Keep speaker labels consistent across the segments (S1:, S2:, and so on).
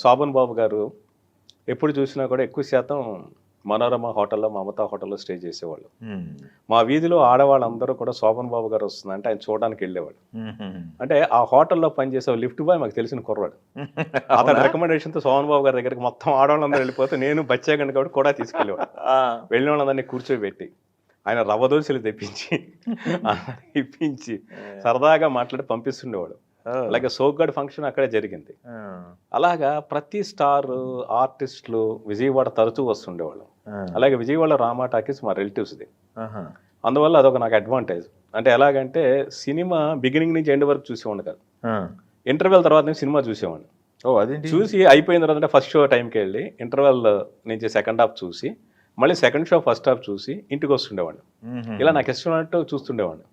S1: శోభన్ బాబు గారు ఎప్పుడు చూసినా కూడా ఎక్కువ శాతం మనోరమ హోటల్లో, మమతా హోటల్లో స్టే చేసేవాళ్ళు. మా వీధిలో ఆడవాళ్ళందరూ కూడా శోభన్ బాబు గారు వస్తుందంటే ఆయన చూడడానికి వెళ్ళేవాళ్ళు. అంటే ఆ హోటల్లో పనిచేసే లిఫ్ట్ బాయ్ మాకు తెలిసిన కుర్రాడు. అతని రికమెండేషన్తో శోభన్ బాబు గారి దగ్గరికి మొత్తం ఆడవాళ్ళందరూ వెళ్ళిపోతే నేను బచ్చాగండి కాబట్టి కూడా తీసుకెళ్ళేవాడు. వెళ్ళిన వాళ్ళందరినీ కూర్చోబెట్టి ఆయన రవ్వ దోశలు తెప్పించి ఇప్పించి సరదాగా మాట్లాడి పంపిస్తుండేవాడు. అలాగే సోగ్గాడ్ ఫంక్షన్ అక్కడే జరిగింది. అలాగా ప్రతి స్టార్ ఆర్టిస్టులు విజయవాడ తరచూ వస్తుండేవాళ్ళు. అలాగే విజయవాడ రామా టాకీస్ మా రిలేటివ్స్ది. అందువల్ల అదొక నాకు అడ్వాంటేజ్. అంటే ఎలాగంటే సినిమా బిగినింగ్ నుంచి ఎండ్ వరకు చూసేవాడిని కాదు, ఇంటర్వెల్ తర్వాత నుంచి సినిమా చూసేవాడిని.
S2: అదేంటి
S1: చూసి అయిపోయిన తర్వాత ఫస్ట్ షో టైంకి వెళ్ళి ఇంటర్వెల్ నుంచి సెకండ్ హాఫ్ చూసి మళ్ళీ సెకండ్ షో ఫస్ట్ హాఫ్ చూసి ఇంటికి వస్తుండేవాడిని. ఇలా నాకు ఇష్టమైనట్టు చూస్తుండేవాడిని.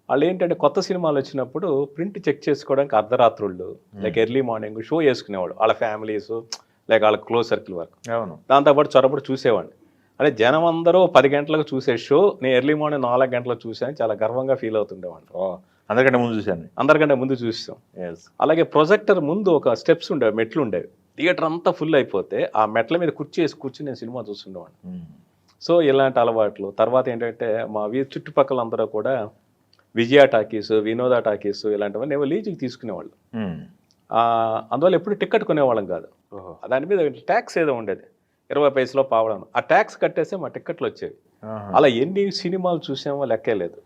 S1: వాళ్ళు ఏంటంటే కొత్త సినిమాలు వచ్చినప్పుడు ప్రింట్ చెక్ చేసుకోవడానికి అర్ధరాత్రుళ్ళు లైక్ ఎర్లీ మార్నింగ్ షో వేసుకునేవాడు వాళ్ళ ఫ్యామిలీస్ లైక్ వాళ్ళ క్లోజ్ సర్కిల్ వరకు.
S2: అవును.
S1: దాంతోపాటు చొరబడి చూసేవాడిని. అంటే జనం అందరూ 10 గంటలకు చూసే షో నేను ఎర్లీ మార్నింగ్ 4 గంటలకు చూసాను. చాలా గర్వంగా ఫీల్ అవుతుండేవాడిని.
S2: అందరికంటే ముందు చూశాను.
S1: అందరికంటే ముందు చూసాం. అలాగే ప్రొజెక్టర్ ముందు ఒక స్టెప్స్ ఉండేవి, మెట్లు ఉండేవి. థియేటర్ అంతా ఫుల్ అయిపోతే ఆ మెట్ల మీద కుర్చీ వేసి కూర్చుని నేను సినిమా చూస్తుండేవాడిని. సో ఇలాంటి అలవాట్లు. తర్వాత ఏంటంటే మా చుట్టుపక్కల అందరూ కూడా విజయ టాకీస్, వినోద టాకీస్ ఇలాంటివన్నీ ఏవో లీజుకి తీసుకునేవాళ్ళు. అందువల్ల ఎప్పుడు టికెట్ కొనేవాళ్ళం కాదు. దాని మీద ట్యాక్స్ ఏదో ఉండేది, 20 పైసలో పావడం. ఆ ట్యాక్స్ కట్టేస్తే మా టికెట్లు వచ్చేవి. అలా ఎన్ని సినిమాలు చూసామో లెక్కే లేదు.